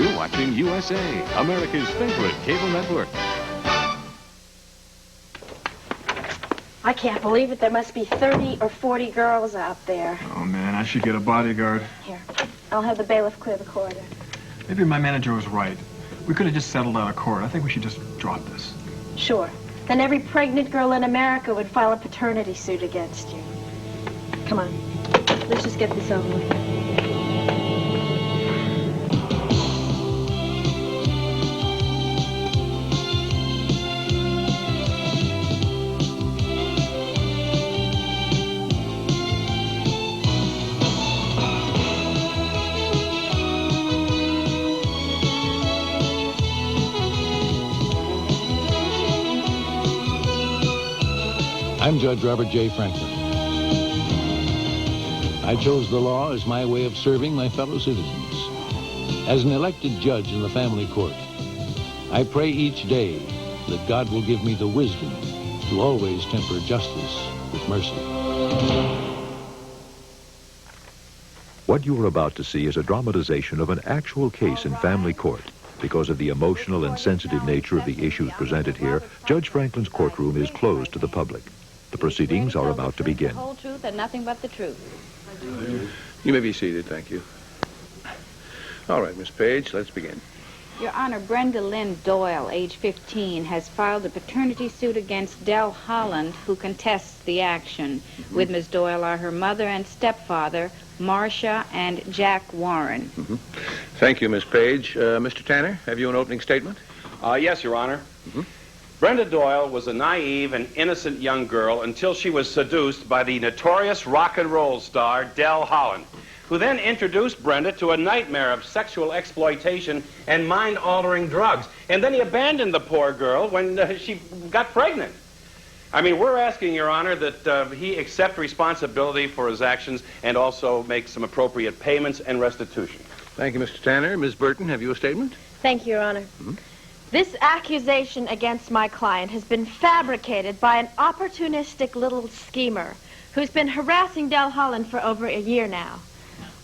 You're watching USA, America's favorite cable network. I can't believe it. There must be 30 or 40 girls out there. Oh, man, I should get a bodyguard. Here, I'll have the bailiff clear the corridor. Maybe my manager was right. We could have just settled out of court. I think we should just drop this. Sure. Then every pregnant girl in America would file a paternity suit against you. Come on. Let's just get this over with. I'm Judge Robert J. Franklin. I chose the law as my way of serving my fellow citizens. As an elected judge in the family court, I pray each day that God will give me the wisdom to always temper justice with mercy. What you are about to see is a dramatization of an actual case in family court. Because of the emotional and sensitive nature of the issues presented here, Judge Franklin's courtroom is closed to the public. The proceedings are about to begin. The whole truth and nothing but the truth. You may be seated, thank you. All right, Miss Page, let's begin. Your Honor, Brenda Lynn Doyle, age 15, has filed a paternity suit against Del Holland, who contests the action. With Ms. Doyle are her mother and stepfather, Marcia and Jack Warren. Thank you, Miss Page. Mr. Tanner, have you an opening statement? Yes, Your Honor. Brenda Doyle was a naive and innocent young girl until she was seduced by the notorious rock and roll star Del Holland, who then introduced Brenda to a nightmare of sexual exploitation and mind-altering drugs. And then he abandoned the poor girl when she got pregnant. I mean, we're asking, Your Honor, that he accept responsibility for his actions and also make some appropriate payments and restitution. Thank you, Mr. Tanner. Ms. Burton, have you a statement? Thank you, Your Honor. This accusation against my client has been fabricated by an opportunistic little schemer who's been harassing Del Holland for over a year now.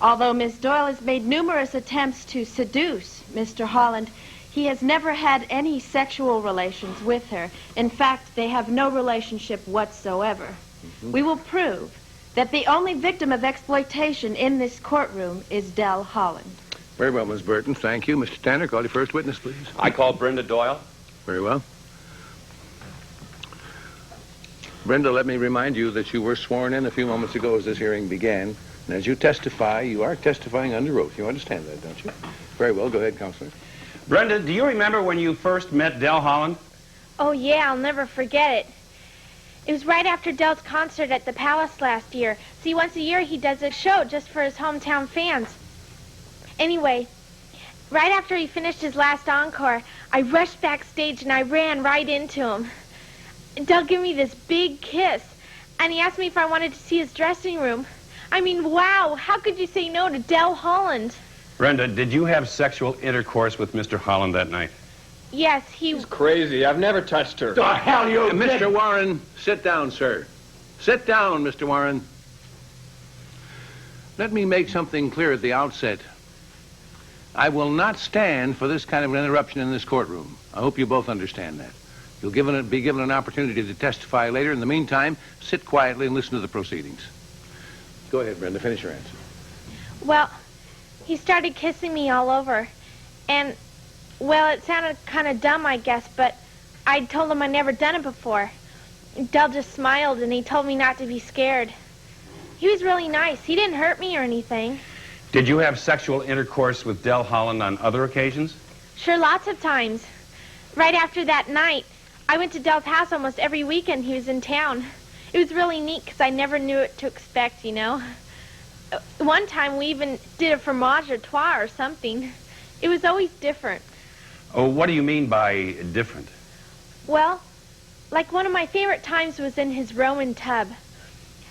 Although Miss Doyle has made numerous attempts to seduce Mr. Holland, he has never had any sexual relations with her. In fact, they have no relationship whatsoever. We will prove that the only victim of exploitation in this courtroom is Del Holland. Very well, Ms. Burton. Thank you. Mr. Tanner, call your first witness, please. I call Brenda Doyle. Very well. Brenda, let me remind you that you were sworn in a few moments ago as this hearing began. And as you testify, you are testifying under oath. You understand that, don't you? Very well. Go ahead, Counselor. Brenda, do you remember when you first met Del Holland? Oh, yeah, I'll never forget it. It was right after Del's concert at the Palace last year. See, once a year he does a show just for his hometown fans. Anyway, right after he finished his last encore, I rushed backstage and I ran right into him. Del gave me this big kiss, and he asked me if I wanted to see his dressing room. I mean, wow, how could you say no to Del Holland? Brenda, did you have sexual intercourse with Mr. Holland that night? Yes, He's crazy. I've never touched her. The hell you Mr. Warren, sit down, sir. Sit down, Mr. Warren. Let me make something clear at the outset. I will not stand for this kind of an interruption in this courtroom. I hope you both understand that. You'll be given an opportunity to testify later. In the meantime, sit quietly and listen to the proceedings. Go ahead, Brenda. Finish your answer. Well, he started kissing me all over. And, well, it sounded kind of dumb, I guess, but I told him I'd never done it before. Del just smiled, and he told me not to be scared. He was really nice. He didn't hurt me or anything. Did you have sexual intercourse with Del Holland on other occasions? Sure, lots of times. Right after that night, I went to Del's house almost every weekend he was in town. It was really neat because I never knew what to expect, you know. One time we even did a fromage à trois or something. It was always different. Oh, what do you mean by different? Well, like one of my favorite times was in his Roman tub.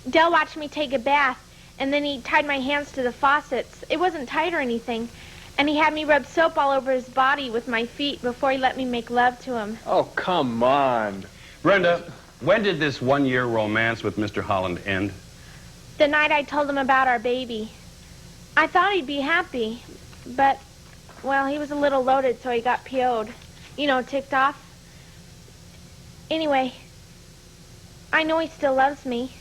Del watched me take a bath, and then he tied my hands to the faucets. It wasn't tight or anything. And he had me rub soap all over his body with my feet before he let me make love to him. Oh, come on. Brenda, when did this one-year romance with Mr. Holland end? The night I told him about our baby. I thought he'd be happy, but, Well, he was a little loaded, so he got PO'd. You know, ticked off. Anyway, I know he still loves me.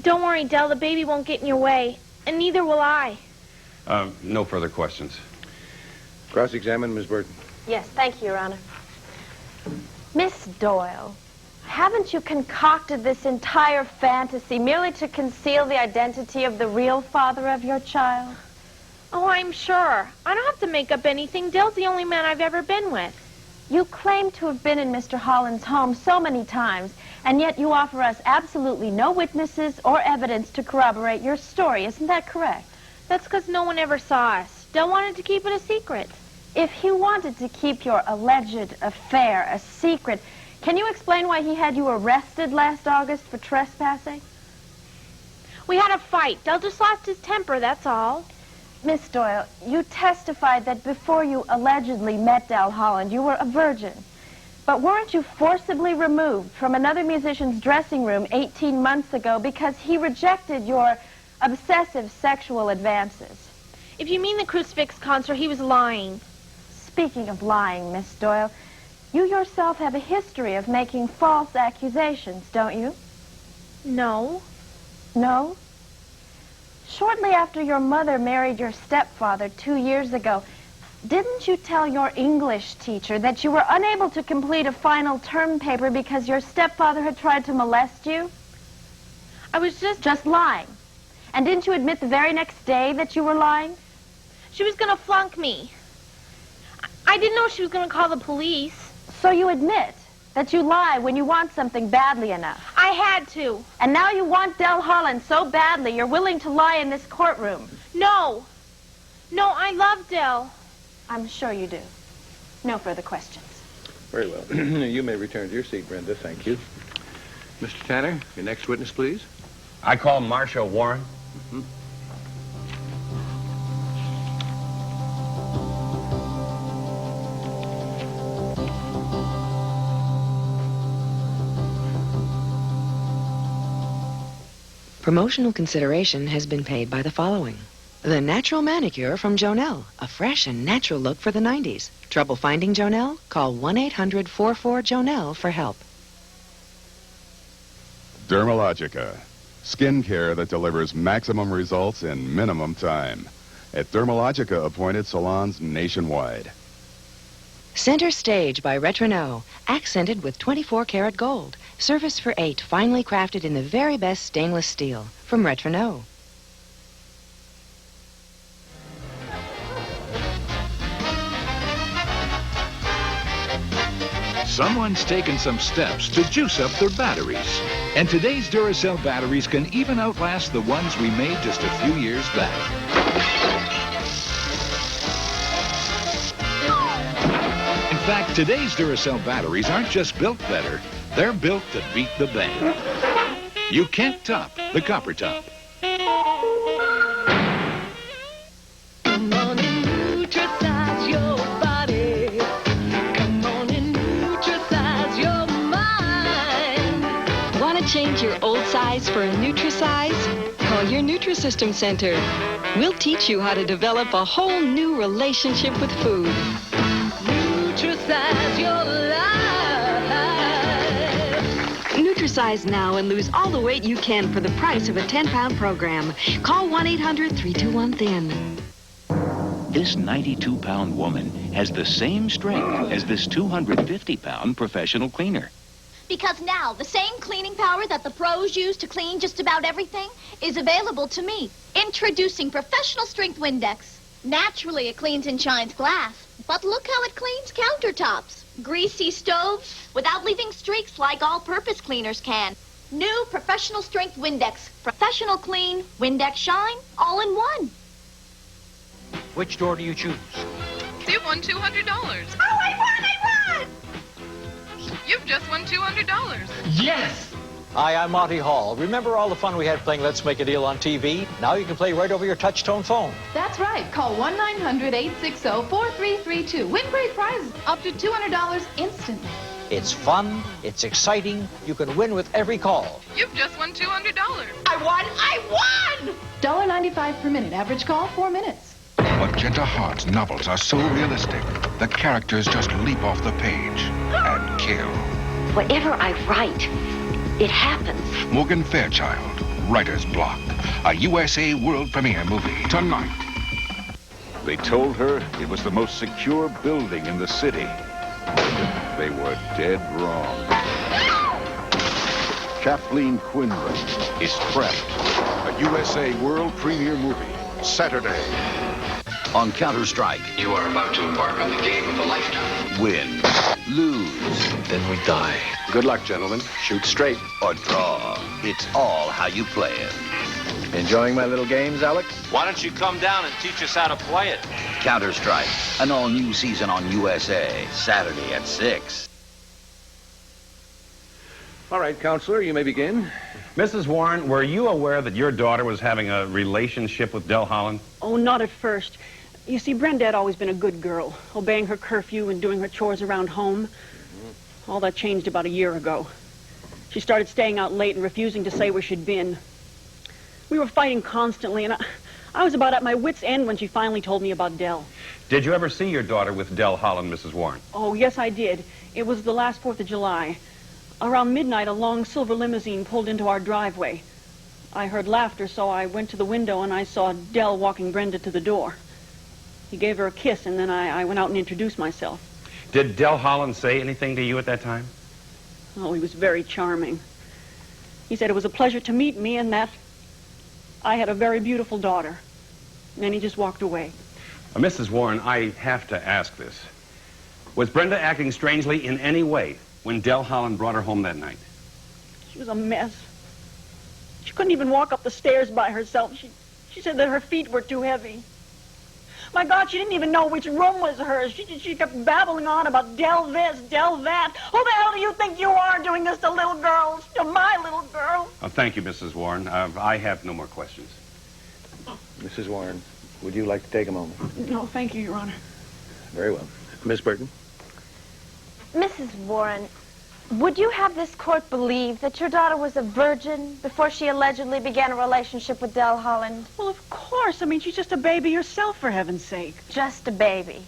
Don't worry, Del, the baby won't get in your way, and neither will I. No further questions. Cross-examine, Ms. Burton. Yes, thank you, Your Honor. Miss Doyle, haven't you concocted this entire fantasy merely to conceal the identity of the real father of your child? Oh, I'm sure. I don't have to make up anything. Del's the only man I've ever been with. You claim to have been in Mr. Holland's home so many times, and yet you offer us absolutely no witnesses or evidence to corroborate your story. Isn't that correct? That's because no one ever saw us. Del wanted to keep it a secret. If he wanted to keep your alleged affair a secret, can you explain why he had you arrested last August for trespassing? We had a fight. Del just lost his temper, that's all. Miss Doyle, you testified that before you allegedly met Del Holland, you were a virgin. But weren't you forcibly removed from another musician's dressing room 18 months ago because he rejected your obsessive sexual advances? If you mean the Crucifix concert, he was lying. Speaking of lying, Miss Doyle, you yourself have a history of making false accusations, don't you? No. No? Shortly after your mother married your stepfather 2 years ago, didn't you tell your English teacher that you were unable to complete a final term paper because your stepfather had tried to molest you? I was just lying. And didn't you admit the very next day that you were lying? She was going to flunk me. I didn't know she was going to call the police. So you admit that you lie when you want something badly enough. I had to. And now you want Del Holland so badly you're willing to lie in this courtroom. No. No, I love Del. I'm sure you do. No further questions. Very well. You may return to your seat, Brenda. Thank you. Mr. Tanner, your next witness, please. I call Marcia Warren. Mm-hmm. Promotional consideration has been paid by the following. The Natural Manicure from Jonelle, a fresh and natural look for the 90s. Trouble finding Jonelle? Call 1-800-44-JONELLE for help. Dermalogica, skin care that delivers maximum results in minimum time. At Dermalogica appointed salons nationwide. Center Stage by Retrono, accented with 24-karat gold. Service for 8, finely crafted in the very best stainless steel. From Retrono. Someone's taken some steps to juice up their batteries. And today's Duracell batteries can even outlast the ones we made just a few years back. In fact, today's Duracell batteries aren't just built better, they're built to beat the band. You can't top the Copper Top. Come on and nutritize your body. Come on and nutritize your mind. Want to change your old size for a Nutrisize? Call your Nutrisystem Center. We'll teach you how to develop a whole new relationship with food. Nutritize your life. Nutrisize now and lose all the weight you can for the price of a 10-pound program. Call 1-800-321-THIN. This 92-pound woman has the same strength as this 250-pound professional cleaner. Because now, the same cleaning power that the pros use to clean just about everything is available to me. Introducing Professional Strength Windex. Naturally, it cleans and shines glass, but look how it cleans countertops, greasy stoves, without leaving streaks like all-purpose cleaners can. New Professional Strength Windex. Professional clean, Windex shine, all in one. Which door do you choose? You won $200. Oh, I won! You've just won $200. Yes! Hi, I'm Monty Hall. Remember all the fun we had playing Let's Make a Deal on TV? Now you can play right over your touch-tone phone. That's right. Call 1-900-860-4332. Win great prizes, up to $200 instantly. It's fun, it's exciting, you can win with every call. You've just won $200. I won! $1.95 per minute. Average call, 4 minutes. But Genta Hart's novels are so realistic, the characters just leap off the page and kill. Whatever I write, it happens. Morgan Fairchild, Writer's Block, a USA world premiere movie tonight. They told her it was the most secure building in the city. They were dead wrong. Kathleen Quinlan is trapped. A USA world premiere movie, Saturday. On Counter-Strike, You are about to embark on the game of a lifetime. win, lose, Then we die. good luck, gentlemen. Shoot straight or draw. It's all how you play it. Enjoying my little games, Alex? Why don't you come down and teach us how to play it? Counter-Strike, an all-new season on USA, Saturday at 6. All right, Counselor, you may begin. Mrs. Warren, were you aware that your daughter was having a relationship with Del Holland? Oh, not at first. You see, Brenda had always been a good girl, obeying her curfew and doing her chores around home. All that changed about a year ago. She started staying out late and refusing to say where she'd been. We were fighting constantly, and I was about at my wit's end when she finally told me about Del. Did you ever see your daughter with Del Holland, Mrs. Warren? Oh, yes, I did. It was the last 4th of July. Around midnight, a long silver limousine pulled into our driveway. I heard laughter, so I went to the window and I saw Del walking Brenda to the door. He gave her a kiss, and then I went out and introduced myself. Did Del Holland say anything to you at that time? Oh, he was very charming. He said it was a pleasure to meet me and that I had a very beautiful daughter. And then he just walked away. Mrs. Warren, I have to ask this. Was Brenda acting strangely in any way when Del Holland brought her home that night? She was a mess. She couldn't even walk up the stairs by herself. She said that her feet were too heavy. My God, she didn't even know which room was hers. She kept babbling on about Del this, Del that. Who the hell do you think you are doing this to little girls? To my little girl? Thank you, Mrs. Warren. I have no more questions. Mrs. Warren, would you like to take a moment? No, thank you, Your Honor. Very well. Miss Burton? Mrs. Warren, would you have this court believe that your daughter was a virgin before she allegedly began a relationship with Del Holland? Well, of course. I mean, she's just a baby herself, for heaven's sake. Just a baby.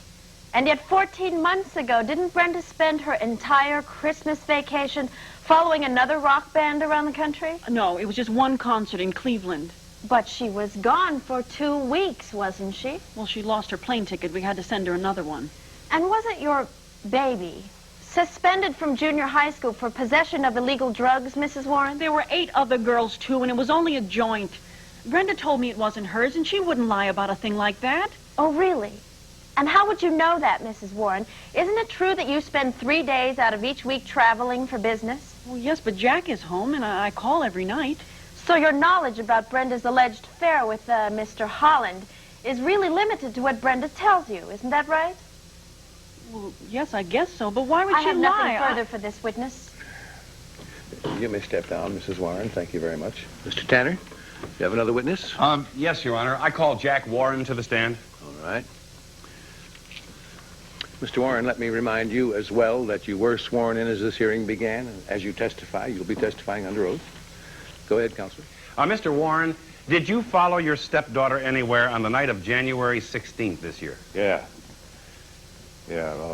And yet 14 months ago, didn't Brenda spend her entire Christmas vacation following another rock band around the country? No, it was just one concert in Cleveland. But she was gone for 2 weeks, wasn't she? Well, she lost her plane ticket. We had to send her another one. And wasn't your baby suspended from junior high school for possession of illegal drugs, Mrs. Warren? There were 8 other girls, too, and it was only a joint. Brenda told me it wasn't hers, and she wouldn't lie about a thing like that. Oh, really? And how would you know that, Mrs. Warren? Isn't it true that you spend 3 days out of each week traveling for business? Well, yes, but Jack is home, and I call every night. So your knowledge about Brenda's alleged affair with Mr. Holland is really limited to what Brenda tells you, isn't that right? Well, yes, I guess so, but why would I she have lie? nothing further for this witness. You may step down, Mrs. Warren. Thank you very much. Mr. Tanner, you have another witness? Yes, Your Honor. I call Jack Warren to the stand. All right. Mr. Warren, let me remind you as well that you were sworn in as this hearing began. And as you testify, you'll be testifying under oath. Go ahead, Counselor. Mr. Warren, did you follow your stepdaughter anywhere on the night of January 16th this year? Yeah.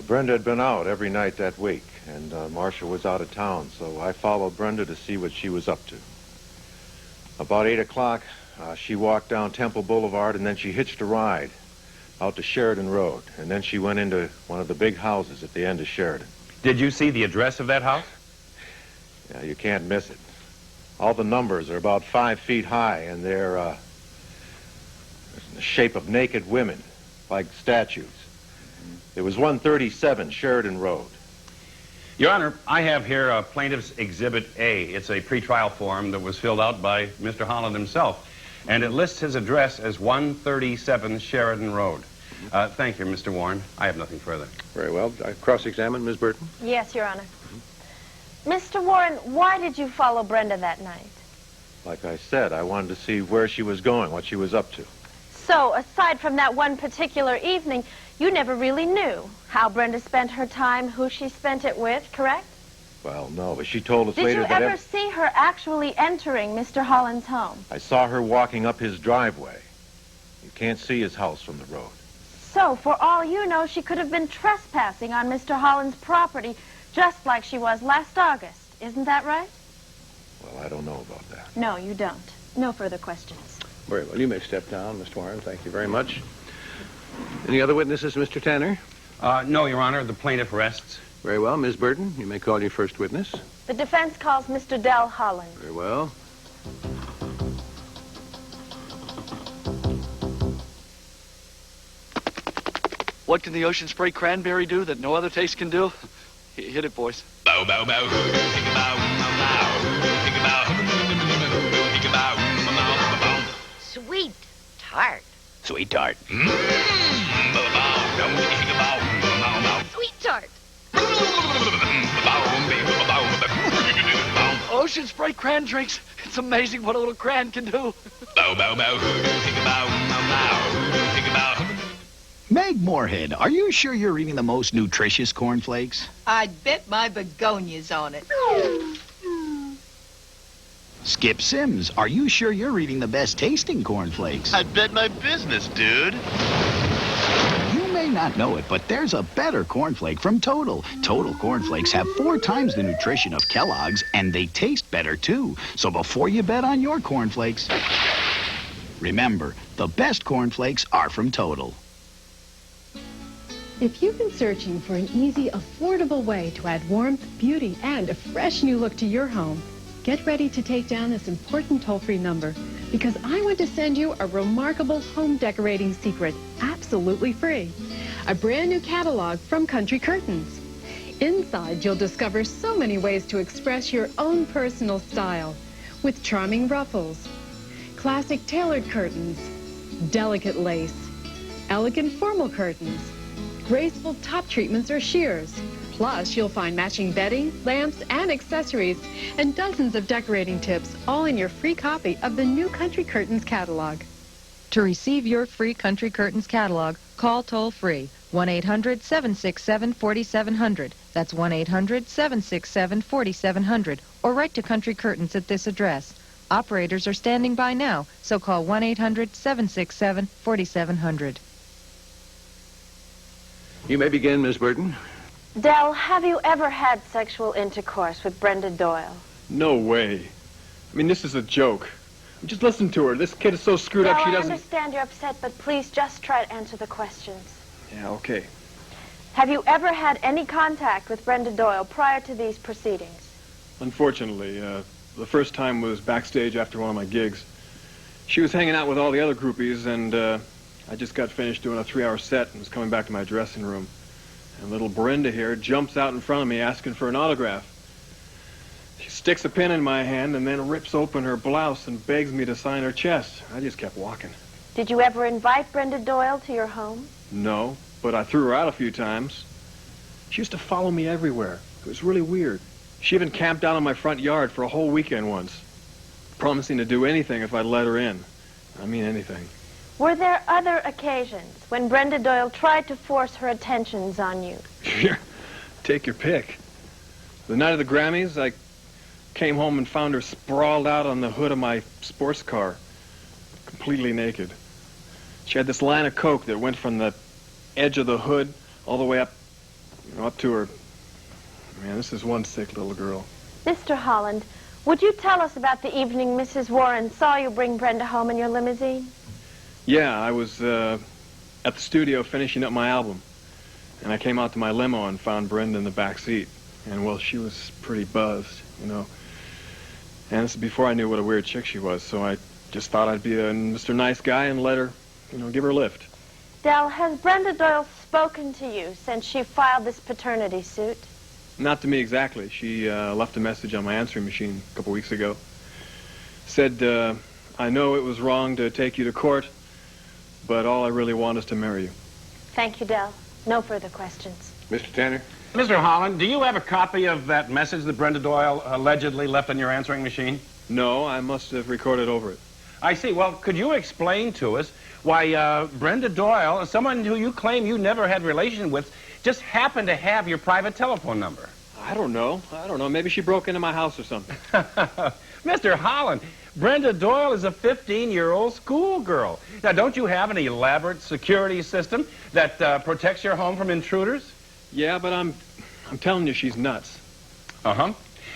Brenda had been out every night that week, and Marcia was out of town, so I followed Brenda to see what she was up to. About 8 o'clock, she walked down Temple Boulevard, and then she hitched a ride out to Sheridan Road, and then she went into one of the big houses at the end of Sheridan. Did you see the address of that house? Yeah, you can't miss it. All the numbers are about 5 feet high, and they're in the shape of naked women, like statues. It was 137 Sheridan Road. Your Honor, I have here Plaintiff's Exhibit A. It's a pretrial form that was filled out by Mr. Holland himself, and it lists his address as 137 Sheridan Road. Thank you, Mr. Warren. I have nothing further. Very well. I cross-examine Ms. Burton. Yes, Your Honor. Mr. Warren, why did you follow Brenda that night? Like I said, I wanted to see where she was going, what she was up to. So, aside from that one particular evening, you never really knew how Brenda spent her time, who she spent it with, correct? Well, no, but she told us Did later you that... ever see her actually entering Mr. Holland's home? I saw her walking up his driveway. You can't see his house from the road. so, for all you know, she could have been trespassing on Mr. Holland's property, just like she was last August. Isn't that right? Well, I don't know about that. No, you don't. No further questions. Very well. You may step down, Mr. Warren. Thank you very much. Any other witnesses, Mr. Tanner? No, Your Honor. The plaintiff rests. Very well. Ms. Burton, you may call your first witness. The defense calls Mr. Del Holland. Very well. What can the ocean spray cranberry do that no other taste can do? Hit it, boys. Bow, bow, bow. Think about, think about. Sweet tart. Sweet tart. Sweet tart. Ocean spray cran drinks. It's amazing what a little cran can do. Bow, bow, bow. Think about, think about. Meg Moorhead, are you sure you're eating the most nutritious cornflakes? I'd bet my begonias on it. Skip Sims, are you sure you're eating the best tasting cornflakes? I'd bet my business, dude. You may not know it, but there's a better cornflake from Total. Total cornflakes have 4 times the nutrition of Kellogg's, and they taste better, too. So before you bet on your cornflakes, remember, the best cornflakes are from Total. If you've been searching for an easy, affordable way to add warmth, beauty, and a fresh new look to your home, get ready to take down this important toll-free number, because I want to send you a remarkable home decorating secret, absolutely free. A brand new catalog from Country Curtains. Inside, you'll discover so many ways to express your own personal style, with charming ruffles, classic tailored curtains, delicate lace, elegant formal curtains, graceful top treatments or sheers. Plus, you'll find matching bedding, lamps, and accessories, and dozens of decorating tips, all in your free copy of the new Country Curtains catalog. To receive your free Country Curtains catalog, call toll-free 1-800-767-4700. That's 1-800-767-4700. Or write to Country Curtains at this address. Operators are standing by now, so call 1-800-767-4700. You may begin, Miss Burton. Del, have you ever had sexual intercourse with Brenda Doyle? No way. I mean, this is a joke. Just listen to her. This kid is so screwed up she doesn't... I understand you're upset, but please just try to answer the questions. Yeah, okay. Have you ever had any contact with Brenda Doyle prior to these proceedings? Unfortunately, the first time was backstage after one of my gigs. She was hanging out with all the other groupies, and I just got finished doing a 3-hour set and was coming back to my dressing room. And little Brenda here jumps out in front of me asking for an autograph. She sticks a pin in my hand and then rips open her blouse and begs me to sign her chest. I just kept walking. Did you ever invite Brenda Doyle to your home? No, but I threw her out a few times. She used to follow me everywhere. It was really weird. She even camped out in my front yard for a whole weekend once, promising to do anything if I'd let her in. I mean anything. Were there other occasions when Brenda Doyle tried to force her attentions on you? Sure. Take your pick. The night of the Grammys, I came home and found her sprawled out on the hood of my sports car, completely naked. She had this line of coke that went from the edge of the hood all the way up, up to her. Man, this is one sick little girl. Mr. Holland, would you tell us about the evening Mrs. Warren saw you bring Brenda home in your limousine? Yeah, I was at the studio finishing up my album, and I came out to my limo and found Brenda in the back seat. And, well, she was pretty buzzed, And this is before I knew what a weird chick she was, so I just thought I'd be a Mr. Nice Guy and let her, give her a lift. Del, has Brenda Doyle spoken to you since she filed this paternity suit? Not to me exactly. She left a message on my answering machine a couple weeks ago. Said, I know it was wrong to take you to court, but all I really want is to marry you. Thank you, Del. No further questions. Mr. Tanner? Mr. Holland, do you have a copy of that message that Brenda Doyle allegedly left on your answering machine? No, I must have recorded over it. I see. Well, could you explain to us why Brenda Doyle, someone who you claim you never had relation with, just happened to have your private telephone number? I don't know. Maybe she broke into my house or something. Mr. Holland, Brenda Doyle is a 15-year-old schoolgirl. Now, don't you have an elaborate security system that protects your home from intruders? Yeah, but I'm telling you, she's nuts. Uh-huh.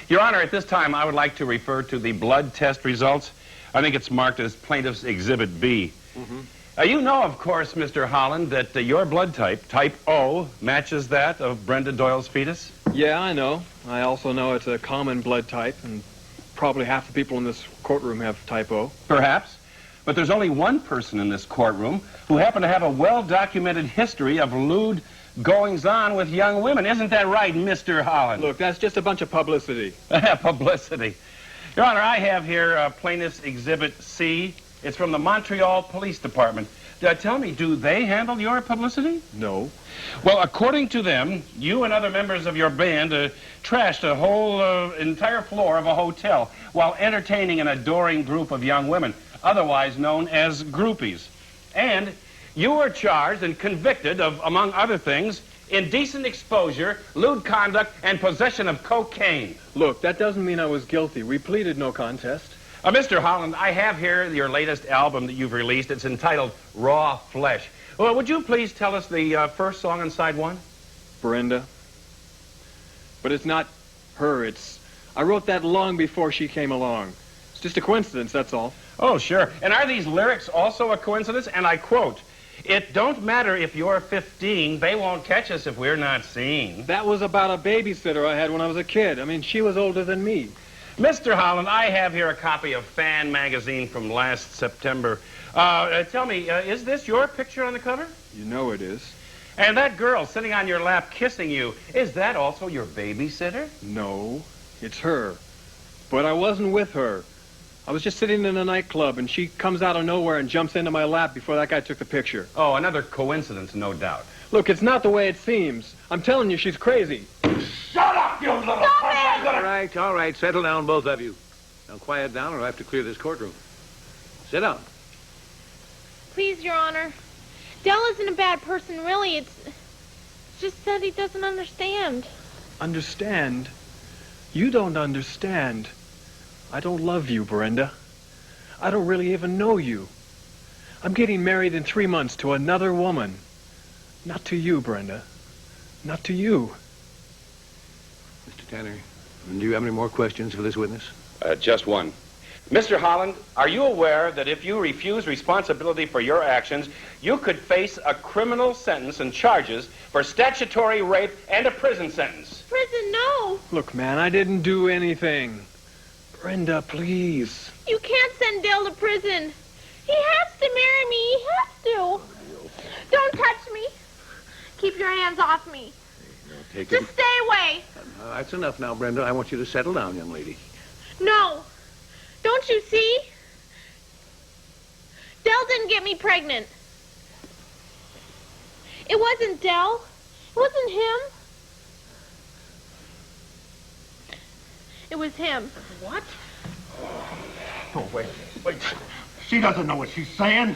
Your Honor, at this time, I would like to refer to the blood test results. I think it's marked as Plaintiff's Exhibit B. Mm-hmm. You know, of course, Mr. Holland, that your blood type, type O, matches that of Brenda Doyle's fetus? Yeah, I know. I also know it's a common blood type, and probably half the people in this courtroom have type O. Perhaps. But there's only one person in this courtroom who happened to have a well-documented history of lewd goings-on with young women. Isn't that right, Mr. Holland? Look, that's just a bunch of publicity. Publicity. Your Honor, I have here Plaintiff's Exhibit C. It's from the Montreal Police Department. Tell me, do they handle your publicity? No. Well, according to them, you and other members of your band trashed a whole entire floor of a hotel while entertaining an adoring group of young women, otherwise known as groupies. And you were charged and convicted of, among other things, indecent exposure, lewd conduct, and possession of cocaine. Look, that doesn't mean I was guilty. We pleaded no contest. Mr. Holland, I have here your latest album that you've released. It's entitled Raw Flesh. Well, would you please tell us the first song on side one? Brenda. But it's not her. I wrote that long before she came along. It's just a coincidence, that's all. Oh, sure. And are these lyrics also a coincidence? And I quote, "It don't matter if you're 15, they won't catch us if we're not seen." That was about a babysitter I had when I was a kid. I mean, she was older than me. Mr. Holland, I have here a copy of Fan magazine from last September. Tell me, is this your picture on the cover? You know it is. And that girl sitting on your lap kissing you, is that also your babysitter? No, it's her. But I wasn't with her. I was just sitting in a nightclub, and she comes out of nowhere and jumps into my lap before that guy took the picture. Oh, another coincidence, no doubt. Look, it's not the way it seems. I'm telling you, she's crazy. Shut up, you little... All right, settle down, both of you. Now quiet down or I have to clear this courtroom. Sit down. Please, Your Honor. Dell isn't a bad person, really. It's just that he doesn't understand. Understand? You don't understand. I don't love you, Brenda. I don't really even know you. I'm getting married in 3 months to another woman. Not to you, Brenda. Not to you. Mr. Tanner, do you have any more questions for this witness? Just one. Mr. Holland, are you aware that if you refuse responsibility for your actions, you could face a criminal sentence and charges for statutory rape and a prison sentence? Prison, no. Look, man, I didn't do anything. Brenda, please. You can't send Dale to prison. He has to marry me. He has to. Don't touch me. Keep your hands off me. Just stay away. That's enough now, Brenda. I want you to settle down, young lady. No. Don't you see? Dell didn't get me pregnant. It wasn't Dell. It wasn't him. It was him. What? Oh, wait. She doesn't know what she's saying.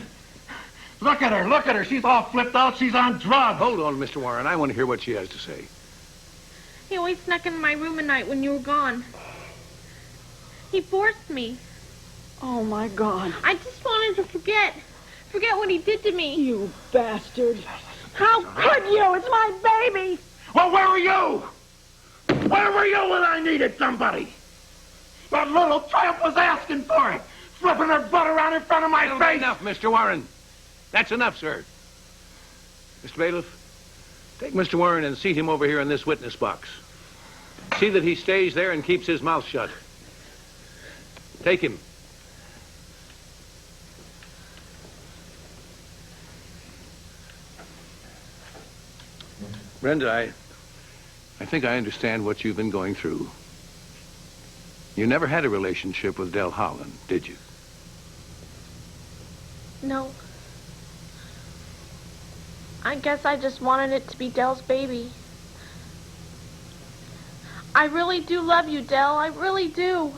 Look at her. She's all flipped out. She's on drugs. Hold on, Mr. Warren. I want to hear what she has to say. He always snuck into my room at night when you were gone. He forced me. Oh, my God. I just wanted to forget what he did to me. You bastard. How could you? It's my baby. Well, where were you? Where were you when I needed somebody? That little tramp was asking for it, flipping her butt around in front of my face. Enough, Mr. Warren. That's enough, sir. Mr. Bailiff, take Mr. Warren and seat him over here in this witness box. See that he stays there and keeps his mouth shut. Take him. Brenda, I think I understand what you've been going through. You never had a relationship with Dell Holland, did you? No. I guess I just wanted it to be Dell's baby. I really do love you, Dell. I really do.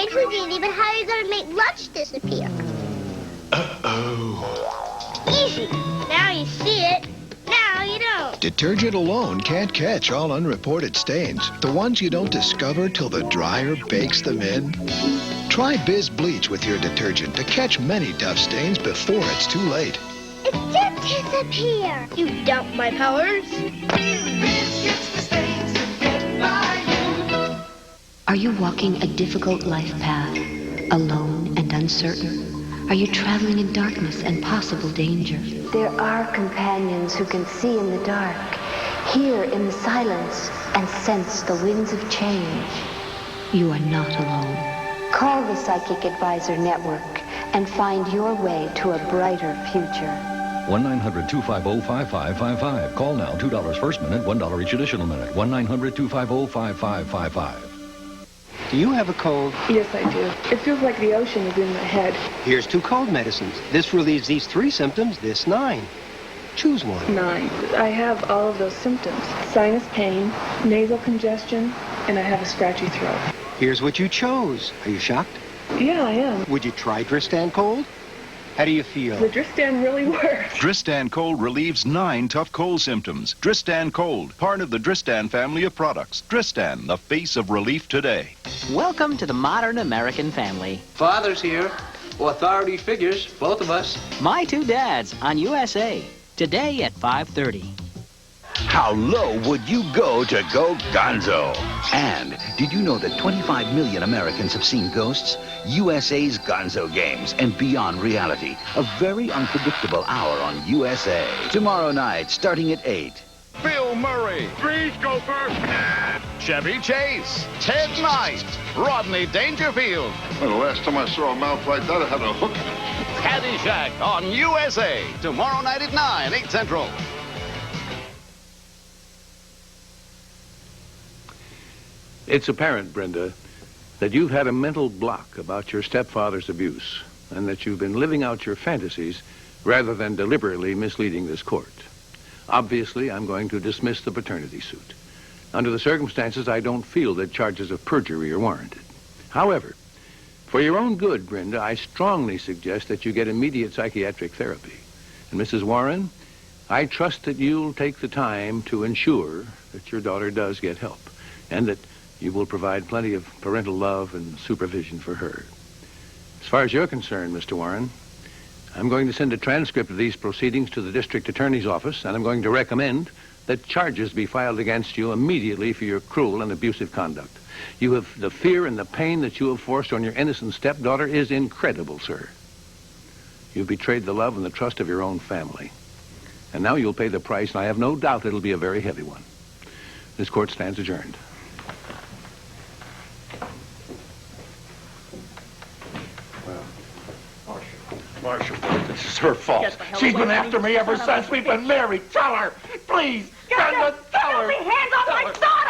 afraid we didn't even how you're going to make lunch disappear. Uh-oh. Easy. Now you see it. Now you don't. Detergent alone can't catch all unreported stains. The ones you don't discover till the dryer bakes them in. Try Biz Bleach with your detergent to catch many tough stains before it's too late. It did disappear. You doubt my powers. Are you walking a difficult life path, alone and uncertain? Are you traveling in darkness and possible danger? There are companions who can see in the dark, hear in the silence, and sense the winds of change. You are not alone. Call the Psychic Advisor Network and find your way to a brighter future. 1-900-250-5555. Call now. $2 first minute, $1 each additional minute. 1-900-250-5555. Do you have a cold? Yes, I do. It feels like the ocean is in my head. Here's 2 cold medicines. This relieves these 3 symptoms, this 9. Choose one. 9. I have all of those symptoms. Sinus pain, nasal congestion, and I have a scratchy throat. Here's what you chose. Are you shocked? Yeah, I am. Would you try Dristan Cold? How do you feel? The Dristan really works. Dristan Cold relieves 9 tough cold symptoms. Dristan Cold, part of the Dristan family of products. Dristan, the face of relief today. Welcome to the modern American family. Father's here. Authority figures, both of us. My 2 dads on USA. Today at 5:30. How low would you go to go gonzo? And did you know that 25 million Americans have seen ghosts? USA's Gonzo Games and Beyond Reality. A very unpredictable hour on USA. Tomorrow night, starting at 8. Bill Murray. Freeze, Gopher. Chevy Chase. Ted Knight. Rodney Dangerfield. Well, the last time I saw a mouth like that, I had a hook. Caddyshack on USA. Tomorrow night at 9, 8 Central. It's apparent, Brenda, that you've had a mental block about your stepfather's abuse and that you've been living out your fantasies rather than deliberately misleading this court. Obviously, I'm going to dismiss the paternity suit. Under the circumstances, I don't feel that charges of perjury are warranted. However, for your own good, Brenda, I strongly suggest that you get immediate psychiatric therapy. And Mrs. Warren, I trust that you'll take the time to ensure that your daughter does get help and that you will provide plenty of parental love and supervision for her. As far as you're concerned, Mr. Warren, I'm going to send a transcript of these proceedings to the district attorney's office, and I'm going to recommend that charges be filed against you immediately for your cruel and abusive conduct. You have the fear and the pain that you have forced on your innocent stepdaughter is incredible, sir. You've betrayed the love and the trust of your own family. And now you'll pay the price, and I have no doubt it'll be a very heavy one. This court stands adjourned. Marcia, this is her fault. She's been after me ever since we've been married. Tell her. Please. Brenda, tell her. Hands off my son!